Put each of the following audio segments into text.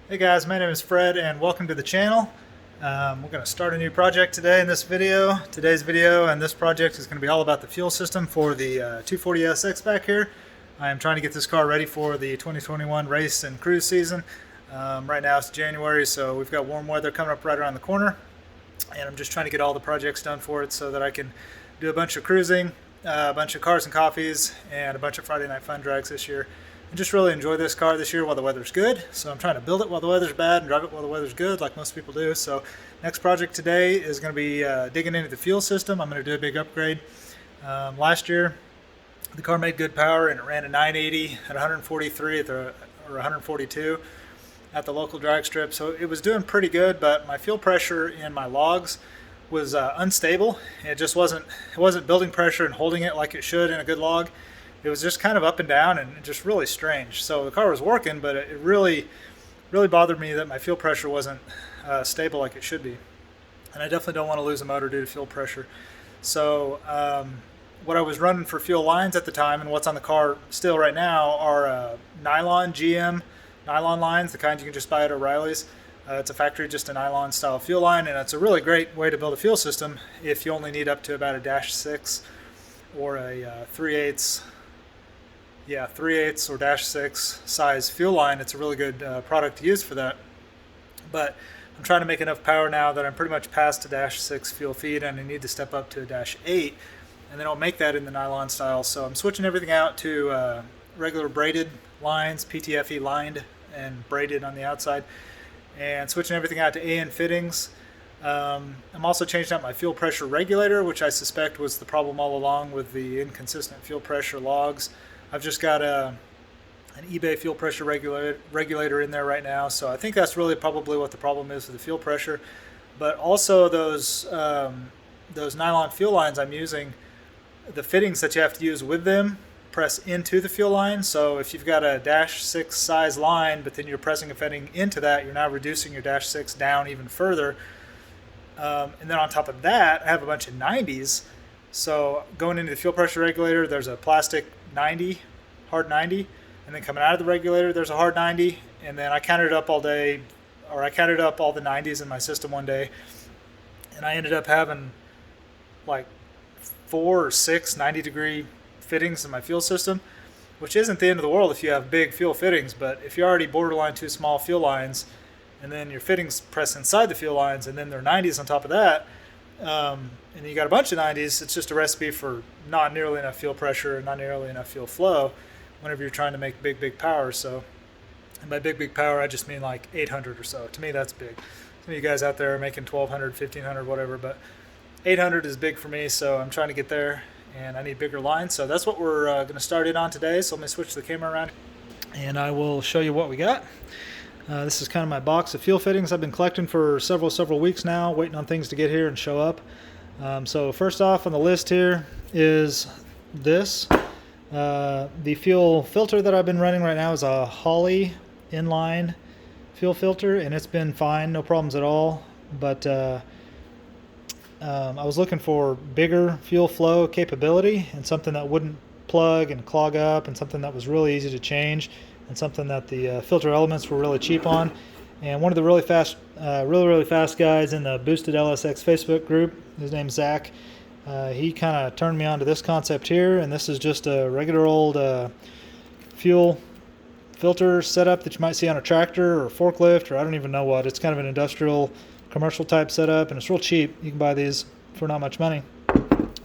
Hey guys, my name is Fred and welcome to the channel. We're going to start a new project today in this video. Today's video and this project is going to be all about the fuel system for the 240SX back here. I am trying to get this car ready for the 2021 race and cruise season. Right now it's January, so we've got warm weather coming up right around the corner. And I'm just trying to get all the projects done for it so that I can do a bunch of cruising, a bunch of cars and coffees, and a bunch of Friday night fun drags this year. I just really enjoy this car this year while the weather's good, so I'm trying to build it while the weather's bad and drive it while the weather's good, like most people do. So next project today is going to be digging into the fuel system. I'm going to do a big upgrade. Last year the car made good power and it ran a 980 at 143 or 142 at the local drag strip, so it was doing pretty good, but my fuel pressure in my logs was unstable. It wasn't building pressure and holding it like it should in a good log. It was just kind of up and down and just really strange. So the car was working, but it really bothered me that my fuel pressure wasn't stable like it should be. And I definitely don't want to lose a motor due to fuel pressure. So what I was running for fuel lines at the time and what's on the car still right now are nylon GM nylon lines, the kind you can just buy at O'Reilly's. It's a factory, just a nylon style fuel line, and it's a really great way to build a fuel system if you only need up to about a -6 or a 3/8 or -6 size fuel line. It's a really good product to use for that. But I'm trying to make enough power now that I'm pretty much past a -6 fuel feed and I need to step up to a -8, and then I'll make that in the nylon style. So I'm switching everything out to regular braided lines, PTFE lined and braided on the outside, and switching everything out to AN fittings. I'm also changing out my fuel pressure regulator, which I suspect was the problem all along with the inconsistent fuel pressure logs. I've just got an eBay fuel pressure regulator in there right now, so I think that's really probably what the problem is with the fuel pressure. But also those nylon fuel lines I'm using, the fittings that you have to use with them press into the fuel line. So if you've got a -6 size line, but then you're pressing a fitting into that, you're now reducing your -6 down even further. And then on top of that, I have a bunch of 90s. So going into the fuel pressure regulator, there's a plastic 90, hard 90, and then coming out of the regulator, there's a hard 90. And then I counted up all day, or I counted up all the 90s in my system one day, and I ended up having like 4 or 6 90-degree fittings in my fuel system, which isn't the end of the world if you have big fuel fittings. But if you're already borderline too small fuel lines, and then your fittings press inside the fuel lines, and then there are 90s on top of that, and you got a bunch of 90s, it's just a recipe for not nearly enough fuel pressure and not nearly enough fuel flow whenever you're trying to make big power. So, and by big power, I just mean like 800 or so. To me, that's big. Some of you guys out there are making 1200, 1500, whatever, but 800 is big for me, so I'm trying to get there, and I need bigger lines. So that's what we're going to start in on today. So let me switch the camera around, and I will show you what we got. This is kind of my box of fuel fittings I've been collecting for several weeks now, waiting on things to get here and show up. So first off on the list here is this. The fuel filter that I've been running right now is a Holley inline fuel filter, and it's been fine, no problems at all. But I was looking for bigger fuel flow capability and something that wouldn't plug and clog up, and something that was really easy to change, and something that the filter elements were really cheap on. And one of the really fast guys in the Boosted LSX Facebook group, his name's Zach, he kind of turned me on to this concept here, and this is just a regular old fuel filter setup that you might see on a tractor or forklift, or I don't even know what. It's kind of an industrial commercial type setup, and it's real cheap. You can buy these for not much money.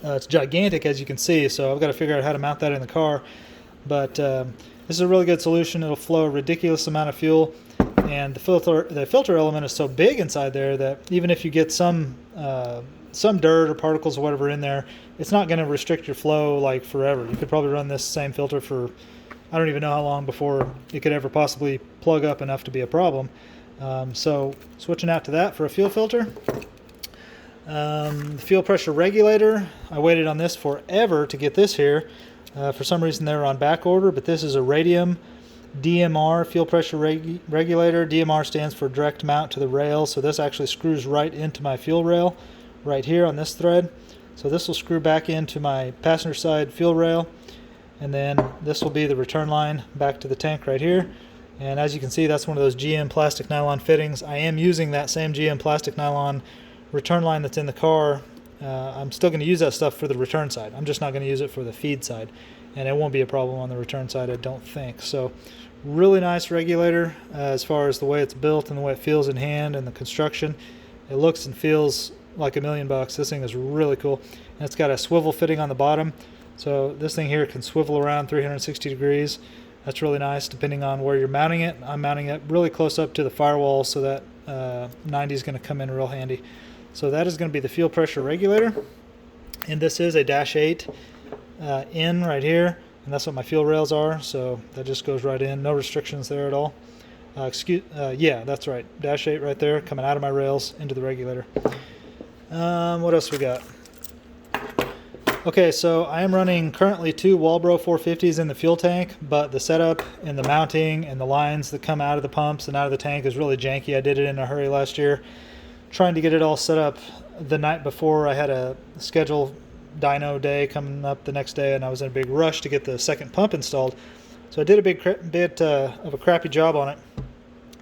It's gigantic, as you can see, so I've got to figure out how to mount that in the car. But this is a really good solution. It'll flow a ridiculous amount of fuel, and the filter element is so big inside there that even if you get some dirt or particles or whatever in there, it's not going to restrict your flow like forever. You could probably run this same filter for I don't even know how long before it could ever possibly plug up enough to be a problem. So switching out to that for a fuel filter. The fuel pressure regulator, I waited on this forever to get this here. For some reason they were on back order, but this is a Radium DMR fuel pressure regulator. DMR stands for direct mount to the rail, so this actually screws right into my fuel rail right here on this thread. So this will screw back into my passenger side fuel rail, and then this will be the return line back to the tank right here. And as you can see, that's one of those GM plastic nylon fittings. I am using that same GM plastic nylon return line that's in the car. I'm still going to use that stuff for the return side. I'm just not going to use it for the feed side. And it won't be a problem on the return side, I don't think. So really nice regulator as far as the way it's built and the way it feels in hand and the construction. It looks and feels like $1,000,000. This thing is really cool. And it's got a swivel fitting on the bottom. So this thing here can swivel around 360 degrees. That's really nice depending on where you're mounting it. I'm mounting it really close up to the firewall, so that 90 is going to come in real handy. So that is going to be the fuel pressure regulator. And this is a -8 in right here. And that's what my fuel rails are. So that just goes right in. No restrictions there at all. Yeah, that's right. -8 right there coming out of my rails into the regulator. What else we got? Okay, so I am running currently 2 Walbro 450s in the fuel tank, but the setup and the mounting and the lines that come out of the pumps and out of the tank is really janky. I did it in a hurry last year, trying to get it all set up the night before. I had a scheduled dyno day coming up the next day, and I was in a big rush to get the second pump installed. So I did a bit of a crappy job on it,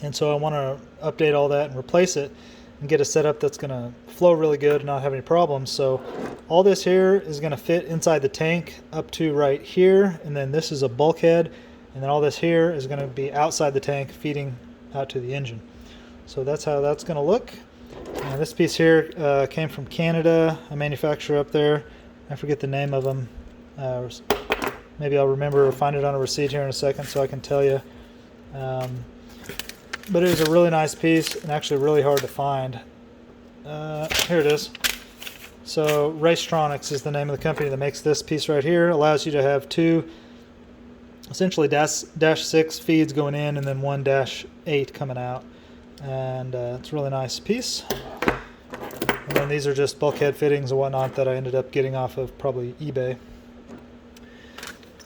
and so I want to update all that and replace it and get a setup that's going to flow really good and not have any problems. So all this here is going to fit inside the tank up to right here, and then this is a bulkhead, and then all this here is going to be outside the tank feeding out to the engine. So that's how that's going to look. And this piece here came from Canada, a manufacturer up there. I forget the name of them. Maybe I'll remember or find it on a receipt here in a second so I can tell you. But it was a really nice piece and actually really hard to find. Here it is. So Racetronics is the name of the company that makes this piece right here. Allows you to have 2 essentially -6 feeds going in and then 1 -8 coming out. And it's a really nice piece. And then these are just bulkhead fittings and whatnot that I ended up getting off of probably eBay.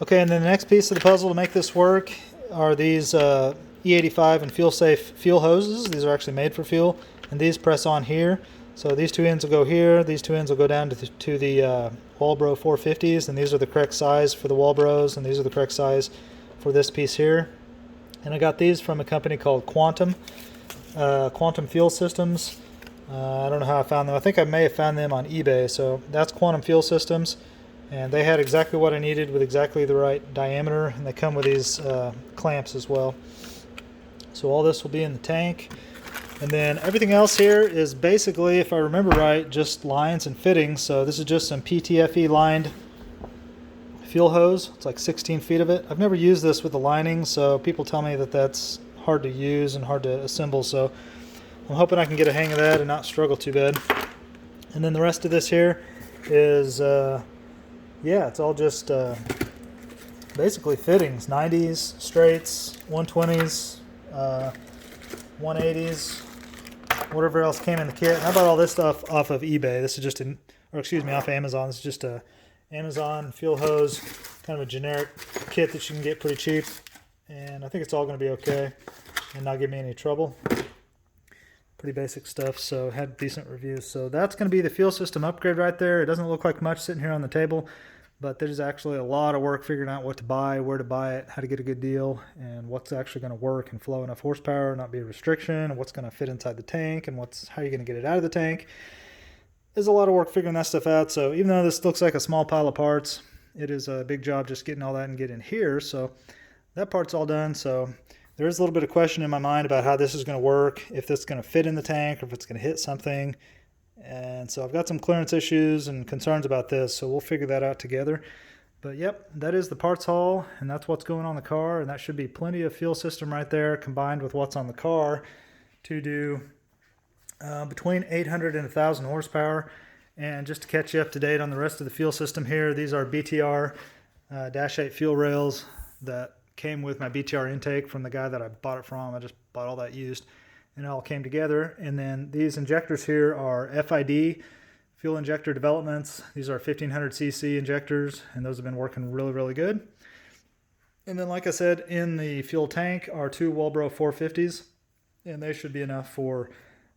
Okay, and then the next piece of the puzzle to make this work are these E85 and FuelSafe fuel hoses. These are actually made for fuel, and these press on here. So these 2 ends will go here, these 2 ends will go down to the Walbro 450s, and these are the correct size for the Walbros, and these are the correct size for this piece here. And I got these from a company called Quantum Fuel Systems. I don't know how I found them. I think I may have found them on eBay. So that's Quantum Fuel Systems, and they had exactly what I needed with exactly the right diameter, and they come with these clamps as well. So all this will be in the tank. And then everything else here is basically, if I remember right, just lines and fittings. So this is just some PTFE lined fuel hose. It's like 16 feet of it. I've never used this with the lining, so people tell me that that's hard to use and hard to assemble. So I'm hoping I can get a hang of that and not struggle too bad. And then the rest of this here is, yeah, it's all just basically fittings. 90s, straights, 120s, 180s, whatever else came in the kit. And I bought all this stuff off of eBay. This is just off of Amazon. This is just a Amazon fuel hose, kind of a generic kit that you can get pretty cheap. And I think it's all going to be okay and not give me any trouble. Pretty basic stuff, so had decent reviews. So that's going to be the fuel system upgrade right there. It doesn't look like much sitting here on the table, but there's actually a lot of work figuring out what to buy, where to buy it, how to get a good deal, and what's actually going to work and flow enough horsepower, not be a restriction, and what's going to fit inside the tank, and how you're going to get it out of the tank. There's a lot of work figuring that stuff out. So even though this looks like a small pile of parts, it is a big job just getting all that and getting here. So that part's all done. So there is a little bit of question in my mind about how this is going to work, if this is going to fit in the tank, or if it's going to hit something. And so I've got some clearance issues and concerns about this, so we'll figure that out together. But yep, that is the parts haul, and that's what's going on the car, and that should be plenty of fuel system right there combined with what's on the car to do between 800 and 1,000 horsepower. And just to catch you up to date on the rest of the fuel system here, these are BTR -8 fuel rails that came with my BTR intake from the guy that I bought it from. I just bought all that used, and it all came together. And then these injectors here are FID fuel injector developments. These are 1500 cc injectors, and those have been working really, really good. And then, like I said, in the fuel tank are 2 Walbro 450s, and they should be enough for,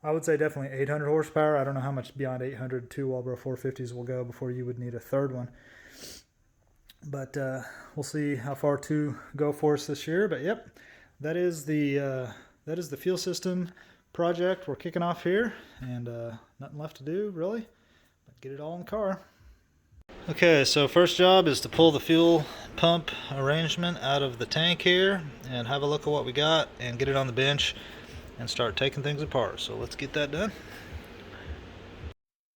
I would say, definitely 800 horsepower. I don't know how much beyond 800 2 Walbro 450s will go before you would need a third one. But we'll see how far to go for us this year. But yep, that is the fuel system project we're kicking off here, and nothing left to do really but get it all in the car. Okay, so first job is to pull the fuel pump arrangement out of the tank here and have a look at what we got and get it on the bench and start taking things apart. So let's get that done.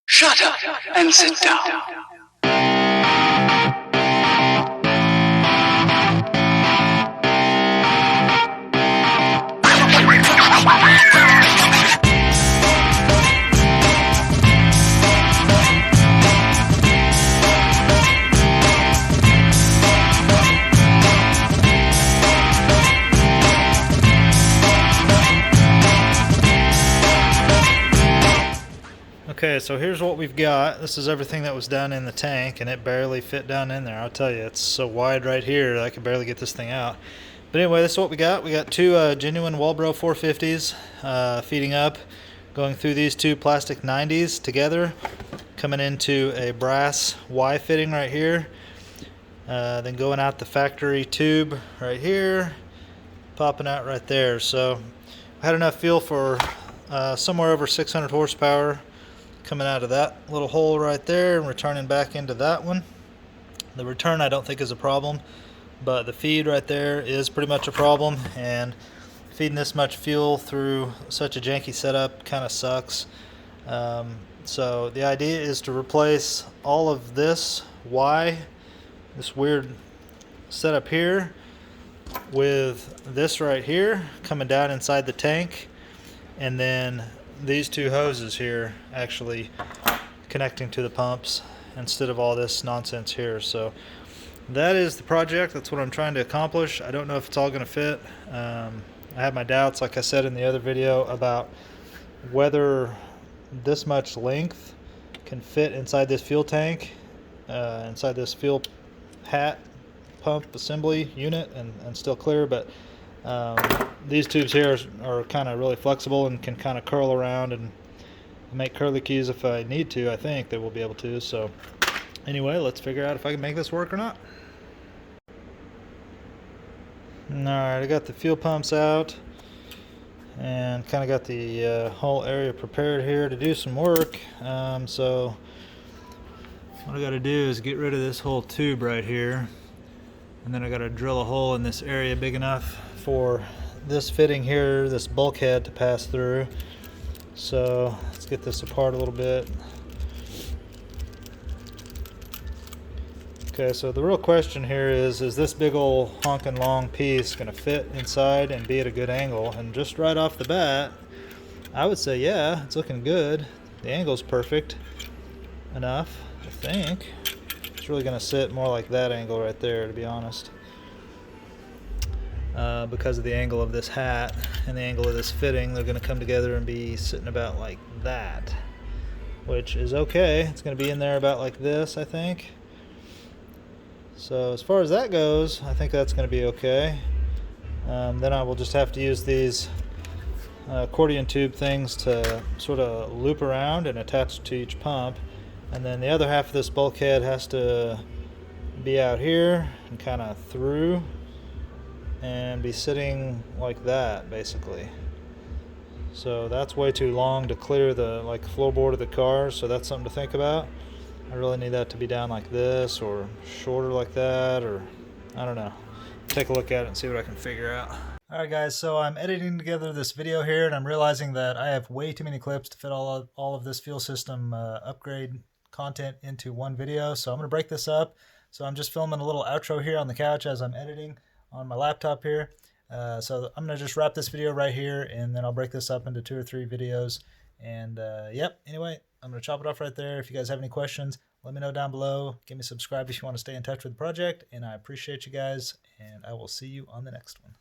Shut up and sit down. Okay, so here's what we've got. This is everything that was down in the tank, and it barely fit down in there. I'll tell you, it's so wide right here, I could barely get this thing out. But anyway, this is what we got. We got two genuine Walbro 450s feeding up, going through these two plastic 90s together, coming into a brass Y fitting right here, then going out the factory tube right here, popping out right there. So I had enough fuel for somewhere over 600 horsepower coming out of that little hole right there and returning back into that one. The return I don't think is a problem, but the feed right there is pretty much a problem, and feeding this much fuel through such a janky setup kind of sucks. So the idea is to replace all of this this weird setup here, with this right here coming down inside the tank, and then these two hoses here actually connecting to the pumps instead of all this nonsense here. So that is the project. That's what I'm trying to accomplish. I don't know if it's all going to fit. I have my doubts, like I said in the other video, about whether this much length can fit inside this fuel tank, inside this fuel hat pump assembly unit, and still clear. But these tubes here are kind of really flexible and can kind of curl around and make curly keys if I need to. I think they will be able to. So anyway, let's figure out if I can make this work or not. Alright, I got the fuel pumps out and kind of got the whole area prepared here to do some work. So what I got to do is get rid of this whole tube right here, and then I got to drill a hole in this area big enough for this fitting here, this bulkhead, to pass through. So let's get this apart a little bit. Okay, so the real question here is this big old honking long piece going to fit inside and be at a good angle? And just right off the bat, I would say yeah, it's looking good. The angle's perfect enough, I think. It's really going to sit more like that angle right there, to be honest. Because of the angle of this hat and the angle of this fitting, they're going to come together and be sitting about like that, which is okay. It's going to be in there about like this, I think. So as far as that goes, I think that's going to be okay. Then I will just have to use these accordion tube things to sort of loop around and attach to each pump, and then the other half of this bulkhead has to be out here and kind of through and be sitting like that, basically. So that's way too long to clear the floorboard of the car, so that's something to think about. I really need that to be down like this, or shorter like that, or I don't know. Take a look at it and see what I can figure out. Alright guys, so I'm editing together this video here, and I'm realizing that I have way too many clips to fit all of this fuel system upgrade content into one video, so I'm going to break this up. So I'm just filming a little outro here on the couch as I'm editing on my laptop here. So I'm going to just wrap this video right here, and then I'll break this up into 2 or 3 videos. And yep, anyway, I'm going to chop it off right there. If you guys have any questions, let me know down below. Give me subscribe if you want to stay in touch with the project, and I appreciate you guys, and I will see you on the next one.